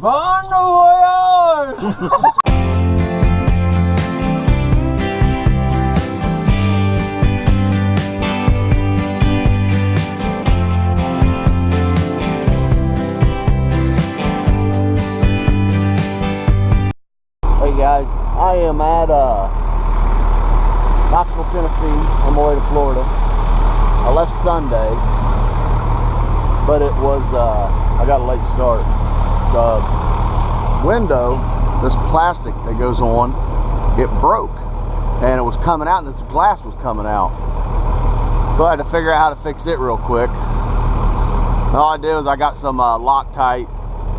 Bon voyage! Hey guys, I am at Knoxville, Tennessee, on my way to Florida. I left Sunday, but it was, I got a late start. The window, this plastic that goes on, it broke, and it was coming out, and this glass was coming out. So I had to figure out how to fix it real quick. And all I did was I got some Loctite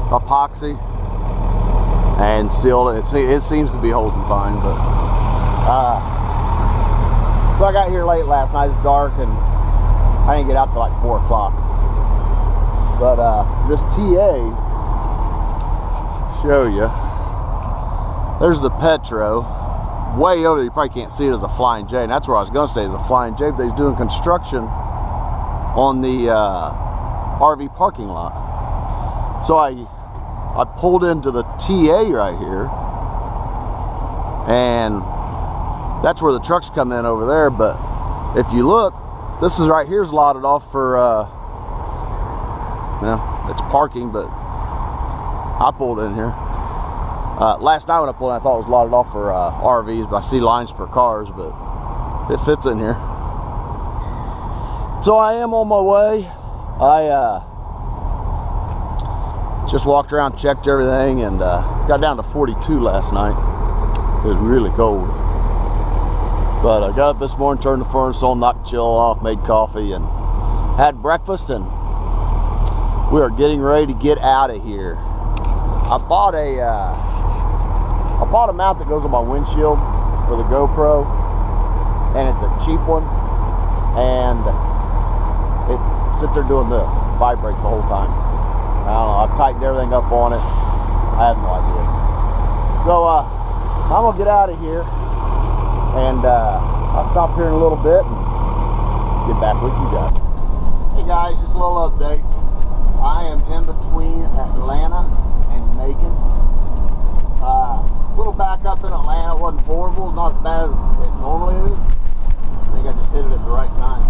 epoxy and sealed it. It seems to be holding fine, but so I got here late last night. It's dark, and I didn't get out till like 4 o'clock. But this TA, show you, there's the Petro way over there. You probably can't see it as a Flying J, and that's where I was going to say is a Flying J, but he's doing construction on the RV parking lot. So I pulled into the TA right here, and that's where the trucks come in over there. But if you look, this is right here's lotted off for it's parking, but I pulled in here last night when I pulled in. I thought it was lotted off for RVs, but I see lines for cars, but it fits in here. So I am on my way. I just walked around, checked everything, and got down to 42 last night. It was really cold. But I got up this morning, turned the furnace on, knocked the chill off, made coffee, and had breakfast, and we are getting ready to get out of here. I bought a mount that goes on my windshield for the GoPro, and it's a cheap one, and it sits there doing this, vibrates the whole time. I don't know, I've tightened everything up on it. I have no idea. So I'm gonna get out of here, and I'll stop here in a little bit and get back with you guys. Hey guys, just a little update. I am in between Atlanta and Macon. A little back up in Atlanta. It wasn't horrible. It's not as bad as it normally is. I think I just hit it at the right time.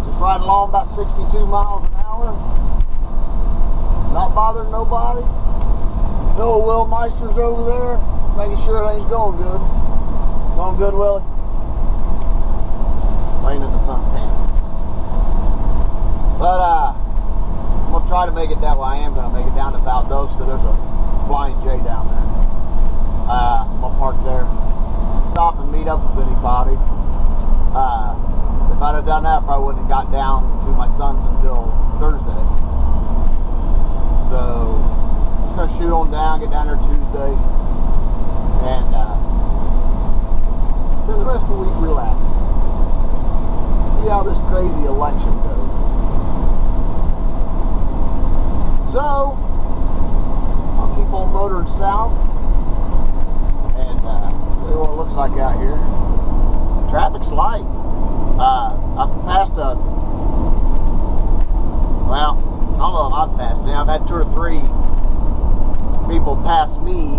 Just riding along about 62 miles an hour. Not bothering nobody. Noah Will Meister's over there, making sure everything's going good. Going good, Willie? Laying in the suntan. But I'm gonna try to make it that way. I am gonna make it down to Valdosta. There's a Flying J down there. I'm gonna park there, stop and meet up with anybody. If I'd have done that, I probably wouldn't have got down to my son's until Thursday. So just gonna shoot on down, get down there Tuesday, and spend the rest of the week relaxed. See how this crazy election goes. So I'll keep on motoring south, and see what it looks like out here. Traffic's light. I've passed a, well, I don't know if I've passed it. I've had 2 or 3 people pass me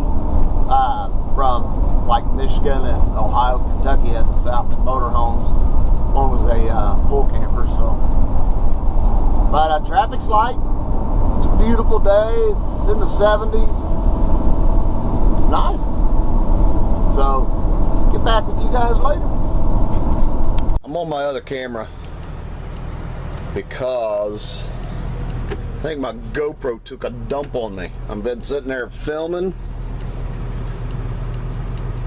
from like Michigan and Ohio, Kentucky heading south in motorhomes. One was a pool camper, so. But traffic's light. It's a beautiful day. It's in the 70s. It's nice. So, get back with you guys later. I'm on my other camera because I think my GoPro took a dump on me. I've been sitting there filming.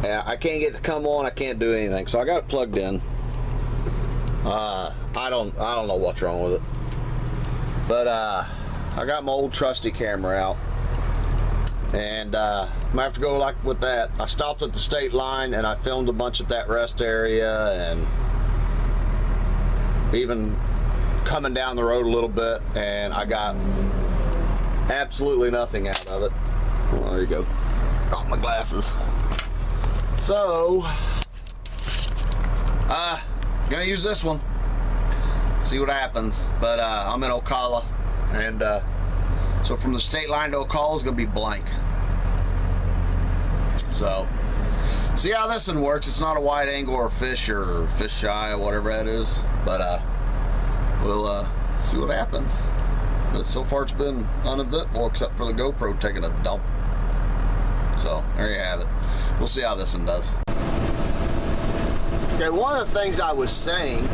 I can't get it to come on. I can't do anything, so I got it plugged in. I don't know what's wrong with it, but I got my old trusty camera out, and I'm gonna have to go like with that. I stopped at the state line and I filmed a bunch at that rest area, and even coming down the road a little bit, and I got absolutely nothing out of it. Well, there you go. Got my glasses. So gonna use this one, see what happens. But I'm in Ocala, and So from the state line to a call is going to be blank. So see how this one works. It's not a wide angle or fish or fisheye or whatever that is, but we'll see what happens. But so far it's been uneventful except for the GoPro taking a dump. So there you have it. We'll see how this one does. Okay, one of the things I was saying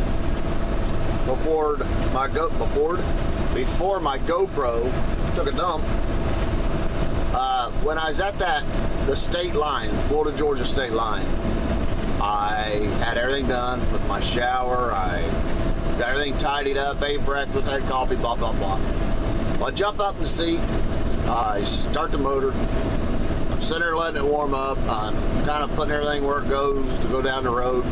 before my GoPro took a dump, when I was at the state line, Florida-Georgia state line, I had everything done with my shower. I got everything tidied up, ate breakfast, had coffee, blah, blah, blah. Well, I jump up in the seat, I start the motor, I'm sitting there letting it warm up, I'm kind of putting everything where it goes to go down the road,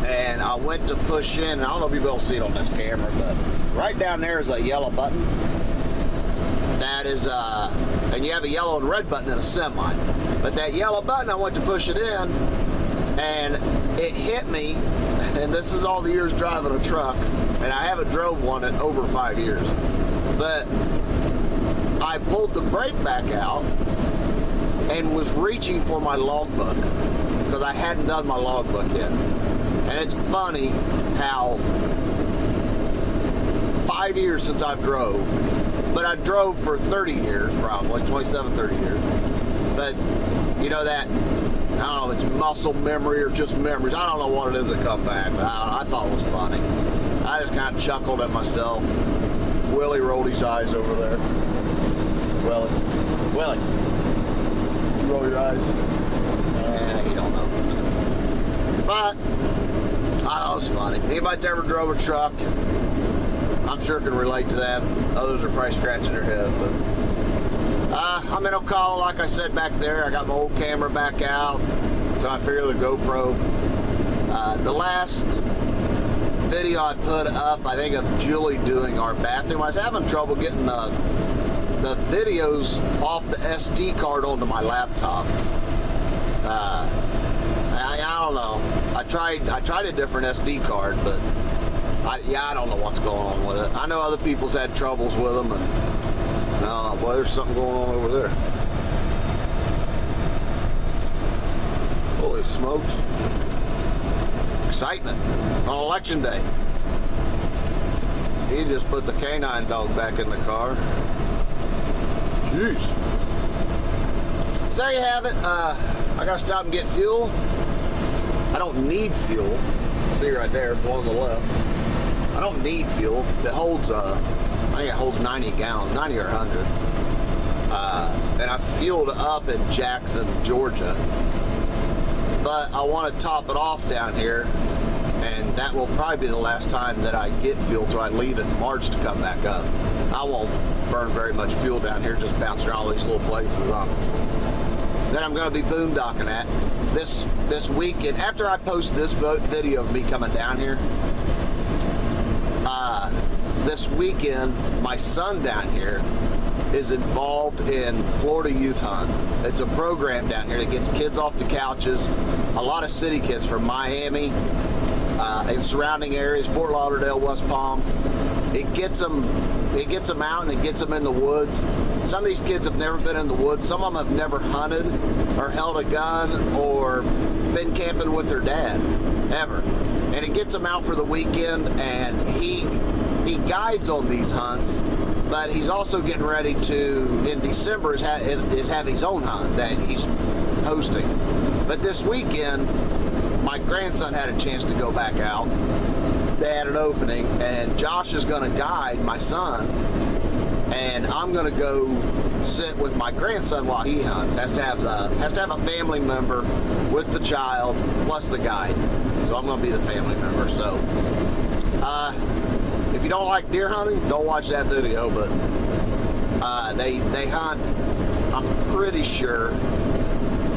and I went to push in, and I don't know if you'll be able to see it on this camera, but right down there is a yellow button. That is, and you have a yellow and red button in a semi, but that yellow button, I went to push it in, and it hit me, and this is all the years driving a truck, and I haven't drove one in over 5 years, but I pulled the brake back out and was reaching for my logbook because I hadn't done my logbook yet. And it's funny how 5 years since I've drove, but I drove for 30 years, probably 27, 30 years. But you know that, I don't know if it's muscle memory or just memories. I don't know what it is that come back, but I thought it was funny. I just kind of chuckled at myself. Willie rolled his eyes over there. Willie, you roll your eyes? You don't know. But I thought it was funny. Anybody that's ever drove a truck, I'm sure can relate to that. Others are probably scratching their head. But I'm in Ocala, like I said, back there. I got my old camera back out, so I figure the GoPro. The last video I put up, I think, of Julie doing our bathroom. I was having trouble getting the videos off the SD card onto my laptop. I don't know. I tried a different SD card, but I don't know what's going on with it. I know other people's had troubles with them, and well, there's something going on over there. Holy smokes. Excitement on election day. He just put the canine dog back in the car. Jeez. So there you have it. I gotta stop and get fuel. I don't need fuel. See right there, it's on the left. I don't need fuel. It holds, I think it holds 90 gallons, 90 or 100. And I fueled up in Jackson, Georgia. But I want to top it off down here, and that will probably be the last time that I get fuel till I leave in March to come back up. I won't burn very much fuel down here, just bouncing around all these little places. Then I'm going to be boondocking at this weekend. After I post this video of me coming down here, this weekend my son down here is involved in Florida Youth Hunt. It's a program down here that gets kids off the couches, a lot of city kids from Miami and surrounding areas, Fort Lauderdale, West Palm. It gets them out and it gets them in the woods. Some of these kids have never been in the woods. Some of them have never hunted or held a gun or been camping with their dad, ever. And it gets them out for the weekend, and he guides on these hunts, but he's also getting ready to, in December, is have his own hunt that he's hosting. But this weekend, my grandson had a chance to go back out. They had an opening, and Josh is going to guide my son, and I'm going to go sit with my grandson while he hunts. Has to have a family member with the child plus the guide. So I'm going to be the family member. So if you don't like deer hunting, don't watch that video. But they hunt. I'm pretty sure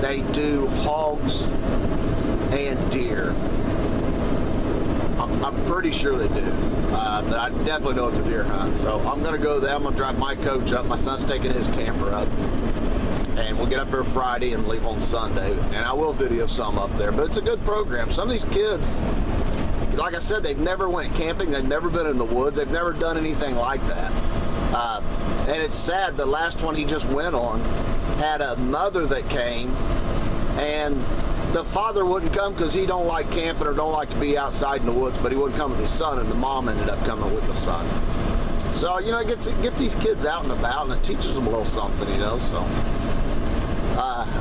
they do hogs and deer. I'm pretty sure they do, but I definitely know it's a deer hunt. So I'm going to go there. I'm going to drive my coach up. My son's taking his camper up, and we'll get up there Friday and leave on Sunday. And I will video some up there, but it's a good program. Some of these kids, like I said, they've never went camping. They've never been in the woods. They've never done anything like that. And it's sad, the last one he just went on had a mother that came, and the father wouldn't come because he don't like camping or don't like to be outside in the woods, but he wouldn't come with his son, and the mom ended up coming with the son. So, you know, it gets these kids out and about, and it teaches them a little something, you know, so.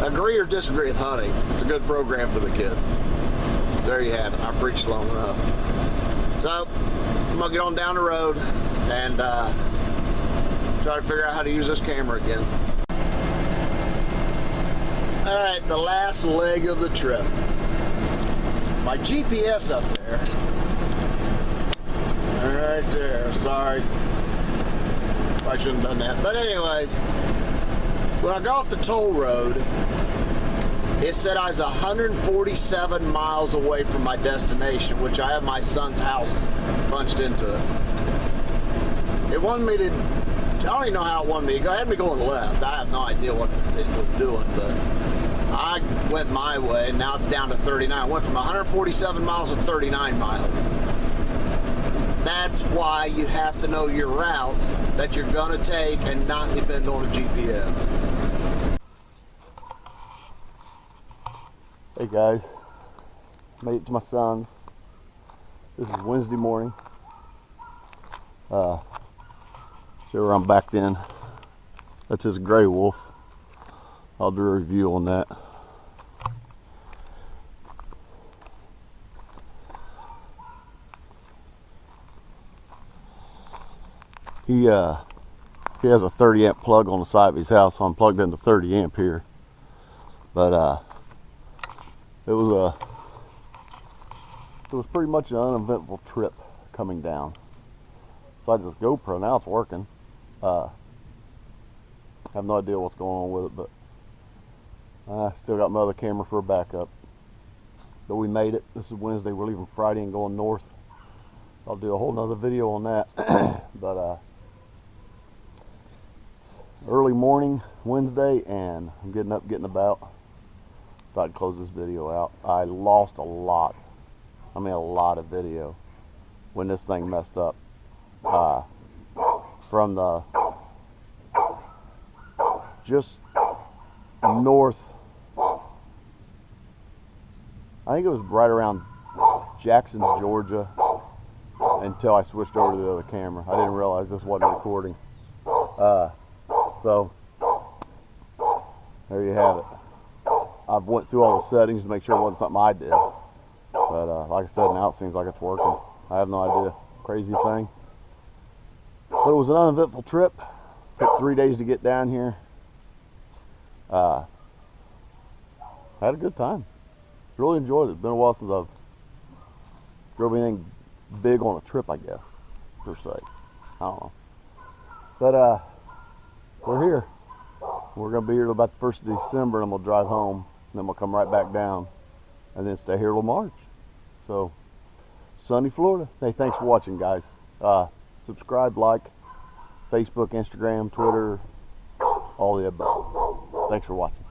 Agree or disagree with hunting, it's a good program for the kids. So there you have it. I preached long enough. So, I'm going to get on down the road and try to figure out how to use this camera again. Alright, the last leg of the trip. My GPS up there. Right there, sorry. I shouldn't have done that. But anyways, when I got off the toll road, it said I was 147 miles away from my destination, which I have my son's house punched into it. It wanted me to, I don't even know how it wanted me to go. It had me going left. I have no idea what it was doing, but I went my way, and now it's down to 39. I went from 147 miles to 39 miles. That's why you have to know your route that you're going to take and not depend on a GPS. Hey guys, made it to my son's. This is Wednesday morning. See where I'm backed in. That's his gray wolf. I'll do a review on that. He has a 30 amp plug on the side of his house, so I'm plugged into 30 amp here. But it was pretty much an uneventful trip coming down. Besides this GoPro, now it's working. I have no idea what's going on with it, but I still got my other camera for a backup. But we made it. This is Wednesday. We're leaving Friday and going north. I'll do a whole nother video on that. But early morning Wednesday, and I'm getting up, getting about. Thought I'd close this video out. I lost a lot. I mean, a lot of video when this thing messed up. From the just north, I think it was right around Jackson, Georgia, until I switched over to the other camera. I didn't realize this wasn't recording. So there you have it. I've went through all the settings to make sure it wasn't something I did. But like I said, now it seems like it's working. I have no idea. Crazy thing. But it was an uneventful trip. Took 3 days to get down here. Had a good time. Really enjoyed it. It's been a while since I've drove anything big on a trip, I guess, per se. I don't know. But we're here. We're going to be here till about the 1st of December, and we'll drive home. And then we'll come right back down and then stay here till March. So, sunny Florida. Hey, thanks for watching, guys. Subscribe, like, Facebook, Instagram, Twitter, all the above. Thanks for watching.